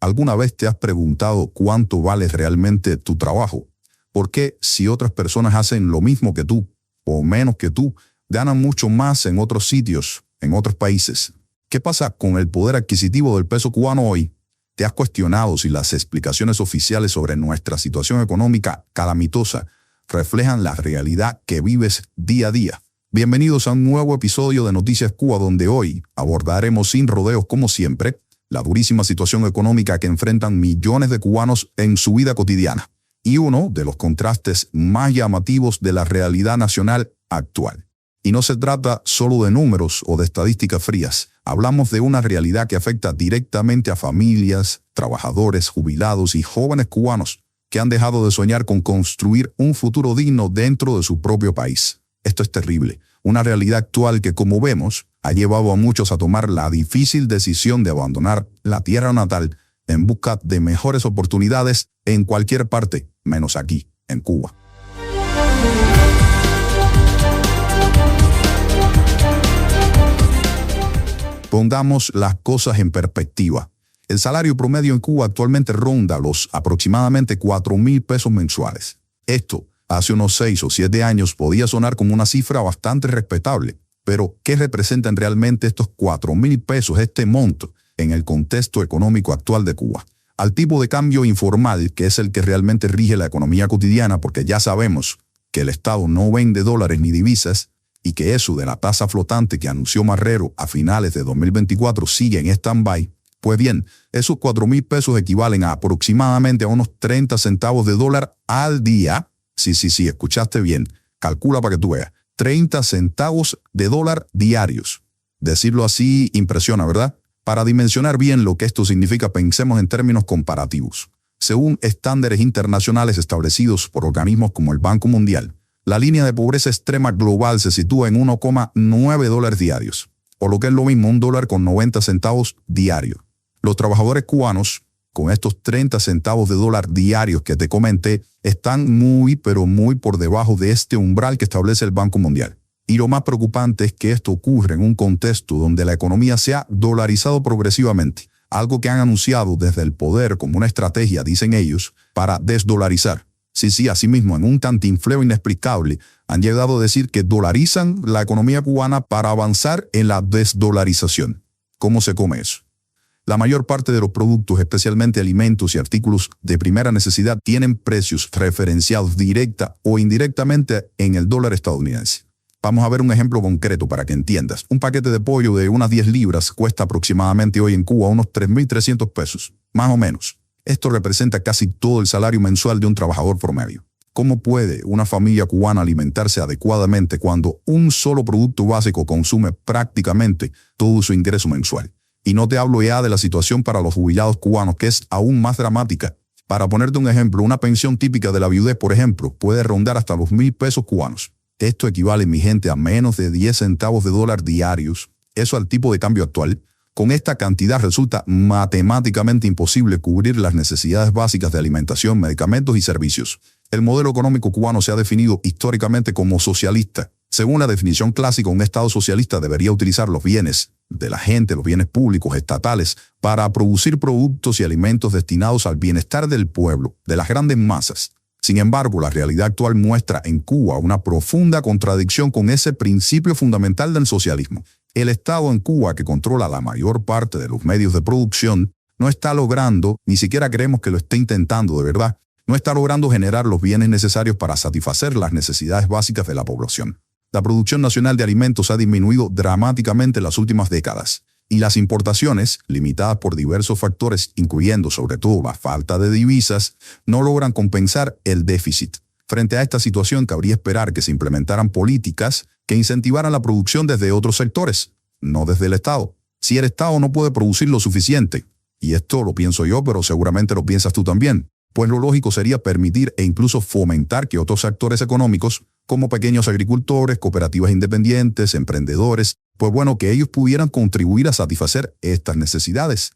¿Alguna vez te has preguntado cuánto vale realmente tu trabajo? ¿Por qué si otras personas hacen lo mismo que tú o menos que tú, ganan mucho más en otros sitios, en otros países? ¿Qué pasa con el poder adquisitivo del peso cubano hoy? ¿Te has cuestionado si las explicaciones oficiales sobre nuestra situación económica calamitosa reflejan la realidad que vives día a día? Bienvenidos a un nuevo episodio de Noticias Cuba, donde hoy abordaremos sin rodeos, como siempre, la durísima situación económica que enfrentan millones de cubanos en su vida cotidiana y uno de los contrastes más llamativos de la realidad nacional actual. Y no se trata solo de números o de estadísticas frías. Hablamos de una realidad que afecta directamente a familias, trabajadores, jubilados y jóvenes cubanos que han dejado de soñar con construir un futuro digno dentro de su propio país. Esto es terrible. Una realidad actual que, como vemos, ha llevado a muchos a tomar la difícil decisión de abandonar la tierra natal en busca de mejores oportunidades en cualquier parte, menos aquí, en Cuba. Pongamos las cosas en perspectiva. El salario promedio en Cuba actualmente ronda los aproximadamente 4,000 pesos mensuales. Esto, hace unos 6 o 7 años, podía sonar como una cifra bastante respetable. Pero, ¿qué representan realmente estos 4,000 pesos, este monto, en el contexto económico actual de Cuba? Al tipo de cambio informal, que es el que realmente rige la economía cotidiana, porque ya sabemos que el Estado no vende dólares ni divisas, y que eso de la tasa flotante que anunció Marrero a finales de 2024 sigue en stand-by, pues bien, esos 4,000 pesos equivalen a aproximadamente a unos 30 centavos de dólar al día. Sí, escuchaste bien. Calcula para que tú veas. 30 centavos de dólar diarios. Decirlo así impresiona, ¿verdad? Para dimensionar bien lo que esto significa, pensemos en términos comparativos. Según estándares internacionales establecidos por organismos como el Banco Mundial, la línea de pobreza extrema global se sitúa en 1,9 dólares diarios, o lo que es lo mismo, $1.90 diario. Los trabajadores cubanos, con estos 30 centavos de dólar diarios que te comenté, están muy, pero muy por debajo de este umbral que establece el Banco Mundial. Y lo más preocupante es que esto ocurre en un contexto donde la economía se ha dolarizado progresivamente, algo que han anunciado desde el poder como una estrategia, dicen ellos, para desdolarizar. Sí, asimismo, en un cantinfleo inexplicable, han llegado a decir que dolarizan la economía cubana para avanzar en la desdolarización. ¿Cómo se come eso? La mayor parte de los productos, especialmente alimentos y artículos de primera necesidad, tienen precios referenciados directa o indirectamente en el dólar estadounidense. Vamos a ver un ejemplo concreto para que entiendas. Un paquete de pollo de unas 10 libras cuesta aproximadamente hoy en Cuba unos 3,300 pesos, más o menos. Esto representa casi todo el salario mensual de un trabajador promedio. ¿Cómo puede una familia cubana alimentarse adecuadamente cuando un solo producto básico consume prácticamente todo su ingreso mensual? Y no te hablo ya de la situación para los jubilados cubanos, que es aún más dramática. Para ponerte un ejemplo, una pensión típica de la viudez, por ejemplo, puede rondar hasta los 1,000 pesos cubanos. Esto equivale, mi gente, a menos de 10 centavos de dólar diarios. Eso al tipo de cambio actual. Con esta cantidad resulta matemáticamente imposible cubrir las necesidades básicas de alimentación, medicamentos y servicios. El modelo económico cubano se ha definido históricamente como socialista. Según la definición clásica, un Estado socialista debería utilizar los bienes de la gente, los bienes públicos, estatales, para producir productos y alimentos destinados al bienestar del pueblo, de las grandes masas. Sin embargo, la realidad actual muestra en Cuba una profunda contradicción con ese principio fundamental del socialismo. El Estado en Cuba, que controla la mayor parte de los medios de producción, no está logrando, ni siquiera creemos que lo esté intentando de verdad, no está logrando generar los bienes necesarios para satisfacer las necesidades básicas de la población. La producción nacional de alimentos ha disminuido dramáticamente en las últimas décadas, y las importaciones, limitadas por diversos factores, incluyendo sobre todo la falta de divisas, no logran compensar el déficit. Frente a esta situación, cabría esperar que se implementaran políticas que incentivaran la producción desde otros sectores, no desde el Estado. Si el Estado no puede producir lo suficiente, y esto lo pienso yo, pero seguramente lo piensas tú también, pues lo lógico sería permitir e incluso fomentar que otros actores económicos, como pequeños agricultores, cooperativas independientes, emprendedores, pues bueno, que ellos pudieran contribuir a satisfacer estas necesidades.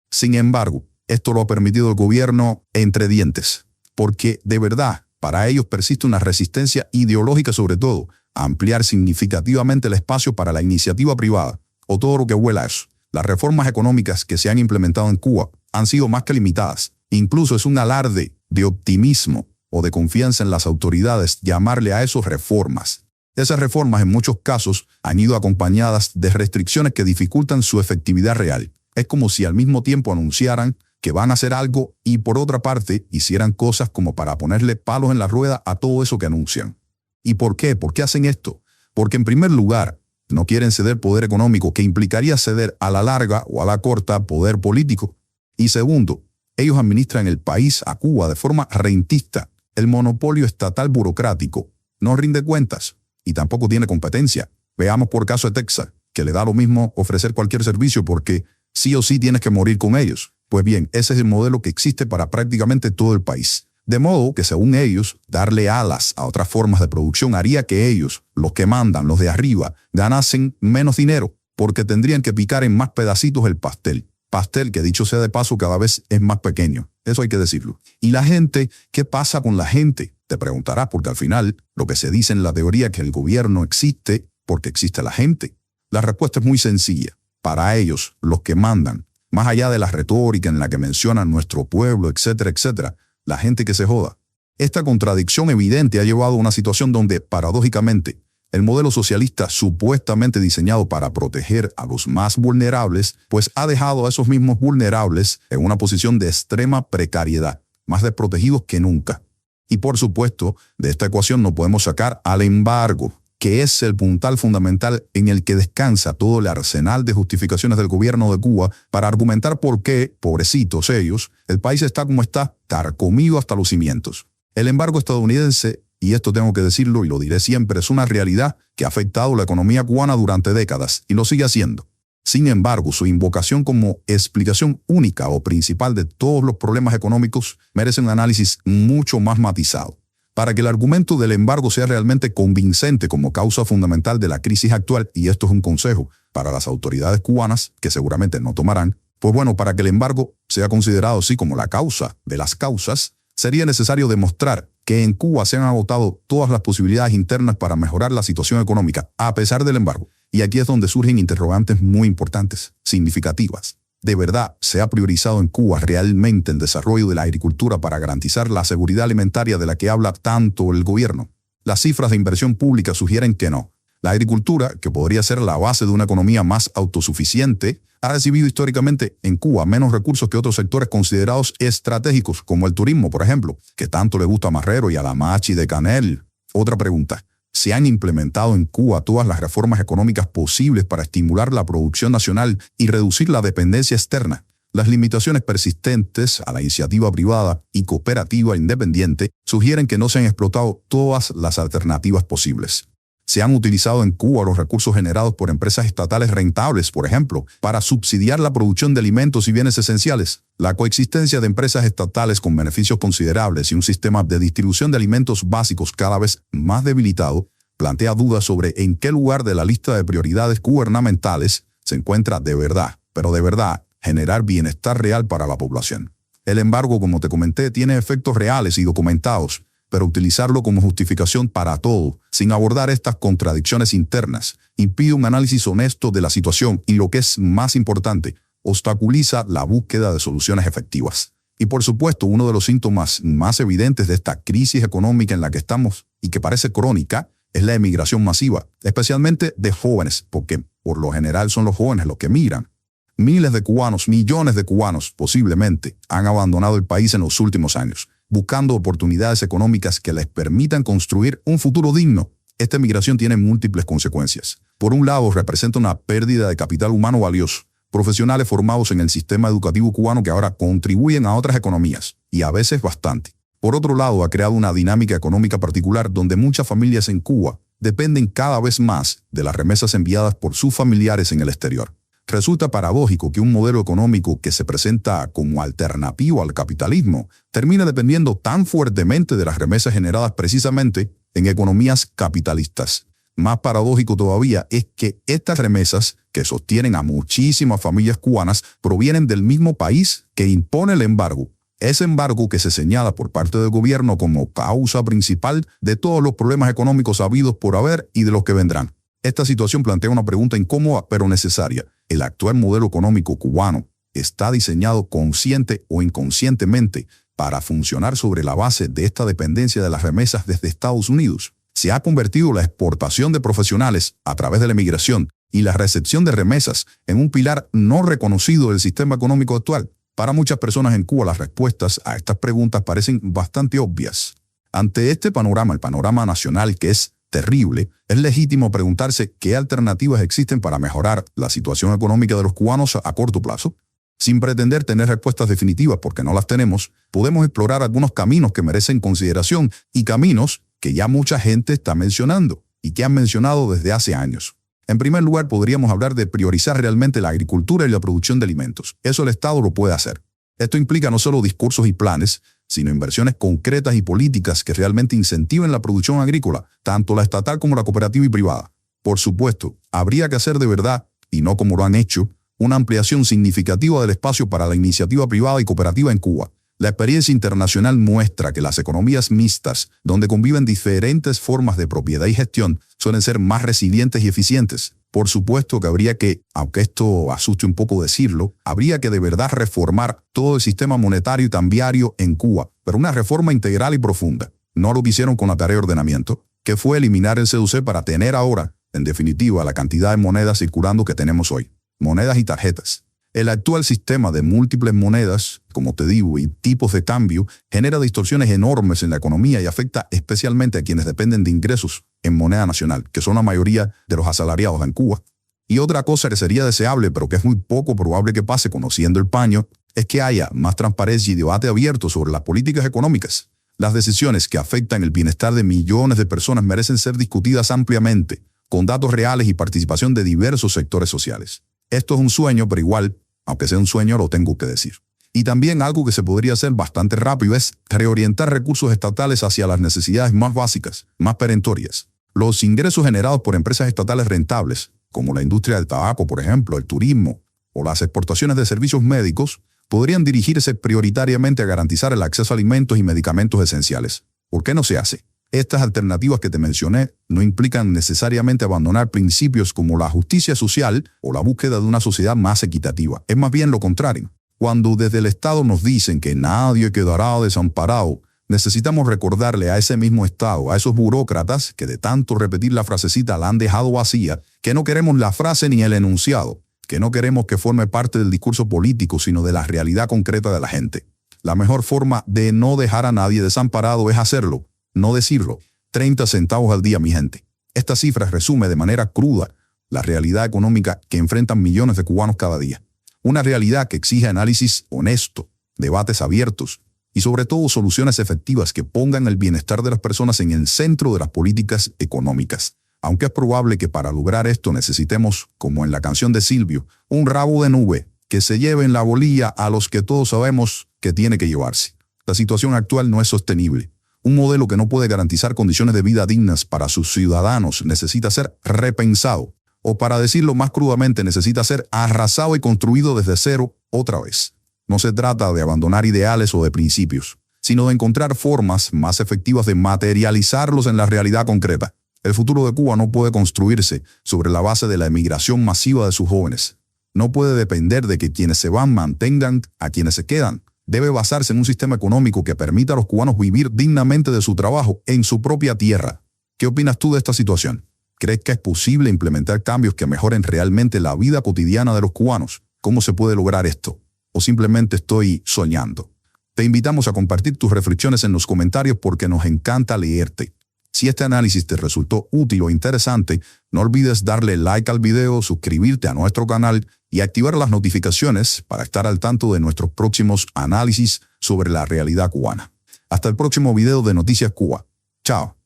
Sin embargo, esto lo ha permitido el gobierno entre dientes, porque de verdad, para ellos persiste una resistencia ideológica sobre todo, a ampliar significativamente el espacio para la iniciativa privada, o todo lo que huela a eso. Las reformas económicas que se han implementado en Cuba han sido más que limitadas. Incluso es un alarde de optimismo o de confianza en las autoridades llamarle a eso reformas. Esas reformas en muchos casos han ido acompañadas de restricciones que dificultan su efectividad real. Es como si al mismo tiempo anunciaran que van a hacer algo y por otra parte hicieran cosas como para ponerle palos en la rueda a todo eso que anuncian. ¿Y por qué? ¿Por qué hacen esto? Porque en primer lugar, no quieren ceder poder económico, que implicaría ceder a la larga o a la corta poder político. Y segundo, ellos administran el país, a Cuba, de forma rentista. El monopolio estatal burocrático no rinde cuentas y tampoco tiene competencia. Veamos por caso de Texas, que le da lo mismo ofrecer cualquier servicio porque sí o sí tienes que morir con ellos. Pues bien, ese es el modelo que existe para prácticamente todo el país. De modo que, según ellos, darle alas a otras formas de producción haría que ellos, los que mandan, los de arriba, ganasen menos dinero, porque tendrían que picar en más pedacitos el pastel. Pastel que, dicho sea de paso, cada vez es más pequeño. Eso hay que decirlo. ¿Y la gente? ¿Qué pasa con la gente? Te preguntarás, porque al final, lo que se dice en la teoría es que el gobierno existe porque existe la gente. La respuesta es muy sencilla. Para ellos, los que mandan, más allá de la retórica en la que mencionan nuestro pueblo, etcétera, etcétera, la gente que se joda. Esta contradicción evidente ha llevado a una situación donde, paradójicamente, el modelo socialista supuestamente diseñado para proteger a los más vulnerables, pues ha dejado a esos mismos vulnerables en una posición de extrema precariedad, más desprotegidos que nunca. Y por supuesto, de esta ecuación no podemos sacar al embargo, que es el puntal fundamental en el que descansa todo el arsenal de justificaciones del gobierno de Cuba para argumentar por qué, pobrecitos ellos, el país está como está, carcomido hasta los cimientos. El embargo estadounidense, y esto tengo que decirlo y lo diré siempre, es una realidad que ha afectado la economía cubana durante décadas y lo sigue haciendo. Sin embargo, su invocación como explicación única o principal de todos los problemas económicos merece un análisis mucho más matizado. Para que el argumento del embargo sea realmente convincente como causa fundamental de la crisis actual, y esto es un consejo para las autoridades cubanas, que seguramente no tomarán, pues bueno, para que el embargo sea considerado así como la causa de las causas, sería necesario demostrar que en Cuba se han agotado todas las posibilidades internas para mejorar la situación económica, a pesar del embargo. Y aquí es donde surgen interrogantes muy importantes, significativas. ¿De verdad se ha priorizado en Cuba realmente el desarrollo de la agricultura para garantizar la seguridad alimentaria de la que habla tanto el gobierno? Las cifras de inversión pública sugieren que no. La agricultura, que podría ser la base de una economía más autosuficiente, ha recibido históricamente en Cuba menos recursos que otros sectores considerados estratégicos, como el turismo, por ejemplo, que tanto le gusta a Marrero y a la Machi de Canel. Otra pregunta. ¿Se han implementado en Cuba todas las reformas económicas posibles para estimular la producción nacional y reducir la dependencia externa? Las limitaciones persistentes a la iniciativa privada y cooperativa independiente sugieren que no se han explotado todas las alternativas posibles. Se han utilizado en Cuba los recursos generados por empresas estatales rentables, por ejemplo, para subsidiar la producción de alimentos y bienes esenciales. La coexistencia de empresas estatales con beneficios considerables y un sistema de distribución de alimentos básicos cada vez más debilitado plantea dudas sobre en qué lugar de la lista de prioridades gubernamentales se encuentra de verdad, pero de verdad, generar bienestar real para la población. El embargo, como te comenté, tiene efectos reales y documentados, pero utilizarlo como justificación para todo, sin abordar estas contradicciones internas, impide un análisis honesto de la situación y, lo que es más importante, obstaculiza la búsqueda de soluciones efectivas. Y por supuesto, uno de los síntomas más evidentes de esta crisis económica en la que estamos y que parece crónica es la emigración masiva, especialmente de jóvenes, porque por lo general son los jóvenes los que migran. Miles de cubanos, millones de cubanos posiblemente, han abandonado el país en los últimos años, buscando oportunidades económicas que les permitan construir un futuro digno. Esta migración tiene múltiples consecuencias. Por un lado, representa una pérdida de capital humano valioso, profesionales formados en el sistema educativo cubano que ahora contribuyen a otras economías, y a veces bastante. Por otro lado, ha creado una dinámica económica particular donde muchas familias en Cuba dependen cada vez más de las remesas enviadas por sus familiares en el exterior. Resulta paradójico que un modelo económico que se presenta como alternativo al capitalismo termine dependiendo tan fuertemente de las remesas generadas precisamente en economías capitalistas. Más paradójico todavía es que estas remesas, que sostienen a muchísimas familias cubanas, provienen del mismo país que impone el embargo. Ese embargo que se señala por parte del gobierno como causa principal de todos los problemas económicos habidos por haber y de los que vendrán. Esta situación plantea una pregunta incómoda pero necesaria. ¿El actual modelo económico cubano está diseñado consciente o inconscientemente para funcionar sobre la base de esta dependencia de las remesas desde Estados Unidos. Se ha convertido la exportación de profesionales a través de la emigración y la recepción de remesas en un pilar no reconocido del sistema económico actual. Para muchas personas en Cuba, las respuestas a estas preguntas parecen bastante obvias. Ante este panorama, el panorama nacional que es terrible, es legítimo preguntarse qué alternativas existen para mejorar la situación económica de los cubanos a corto plazo. Sin pretender tener respuestas definitivas, porque no las tenemos, podemos explorar algunos caminos que merecen consideración y caminos que ya mucha gente está mencionando y que han mencionado desde hace años. En primer lugar, podríamos hablar de priorizar realmente la agricultura y la producción de alimentos. Eso el Estado lo puede hacer. Esto implica no solo discursos y planes, sino inversiones concretas y políticas que realmente incentiven la producción agrícola, tanto la estatal como la cooperativa y privada. Por supuesto, habría que hacer de verdad, y no como lo han hecho, una ampliación significativa del espacio para la iniciativa privada y cooperativa en Cuba. La experiencia internacional muestra que las economías mixtas, donde conviven diferentes formas de propiedad y gestión, suelen ser más resilientes y eficientes. Por supuesto que habría que, aunque esto asuste un poco decirlo, habría que de verdad reformar todo el sistema monetario y cambiario en Cuba, pero una reforma integral y profunda. No lo que hicieron con la tarea de ordenamiento, que fue eliminar el CUC para tener ahora, en definitiva, la cantidad de monedas circulando que tenemos hoy. Monedas y tarjetas. El actual sistema de múltiples monedas, como te digo, y tipos de cambio, genera distorsiones enormes en la economía y afecta especialmente a quienes dependen de ingresos en moneda nacional, que son la mayoría de los asalariados en Cuba. Y otra cosa que sería deseable, pero que es muy poco probable que pase conociendo el paño, es que haya más transparencia y debate abierto sobre las políticas económicas. Las decisiones que afectan el bienestar de millones de personas merecen ser discutidas ampliamente, con datos reales y participación de diversos sectores sociales. Esto es un sueño, pero igual, aunque sea un sueño, lo tengo que decir. Y también algo que se podría hacer bastante rápido es reorientar recursos estatales hacia las necesidades más básicas, más perentorias. Los ingresos generados por empresas estatales rentables, como la industria del tabaco, por ejemplo, el turismo o las exportaciones de servicios médicos, podrían dirigirse prioritariamente a garantizar el acceso a alimentos y medicamentos esenciales. ¿Por qué no se hace? Estas alternativas que te mencioné no implican necesariamente abandonar principios como la justicia social o la búsqueda de una sociedad más equitativa. Es más bien lo contrario. Cuando desde el Estado nos dicen que nadie quedará desamparado, necesitamos recordarle a ese mismo Estado, a esos burócratas que de tanto repetir la frasecita la han dejado vacía, que no queremos la frase ni el enunciado, que no queremos que forme parte del discurso político, sino de la realidad concreta de la gente. La mejor forma de no dejar a nadie desamparado es hacerlo. No decirlo. 30 centavos al día, mi gente. Esta cifra resume de manera cruda la realidad económica que enfrentan millones de cubanos cada día. Una realidad que exige análisis honesto, debates abiertos y sobre todo soluciones efectivas que pongan el bienestar de las personas en el centro de las políticas económicas. Aunque es probable que para lograr esto necesitemos, como en la canción de Silvio, un rabo de nube que se lleve en la bolilla a los que todos sabemos que tiene que llevarse. La situación actual no es sostenible. Un modelo que no puede garantizar condiciones de vida dignas para sus ciudadanos necesita ser repensado, o para decirlo más crudamente, necesita ser arrasado y construido desde cero otra vez. No se trata de abandonar ideales o de principios, sino de encontrar formas más efectivas de materializarlos en la realidad concreta. El futuro de Cuba no puede construirse sobre la base de la emigración masiva de sus jóvenes. No puede depender de que quienes se van mantengan a quienes se quedan. Debe basarse en un sistema económico que permita a los cubanos vivir dignamente de su trabajo en su propia tierra. ¿Qué opinas tú de esta situación? ¿Crees que es posible implementar cambios que mejoren realmente la vida cotidiana de los cubanos? ¿Cómo se puede lograr esto? ¿O simplemente estoy soñando? Te invitamos a compartir tus reflexiones en los comentarios porque nos encanta leerte. Si este análisis te resultó útil o interesante, no olvides darle like al video, suscribirte a nuestro canal y activar las notificaciones para estar al tanto de nuestros próximos análisis sobre la realidad cubana. Hasta el próximo video de Noticias Cuba. Chao.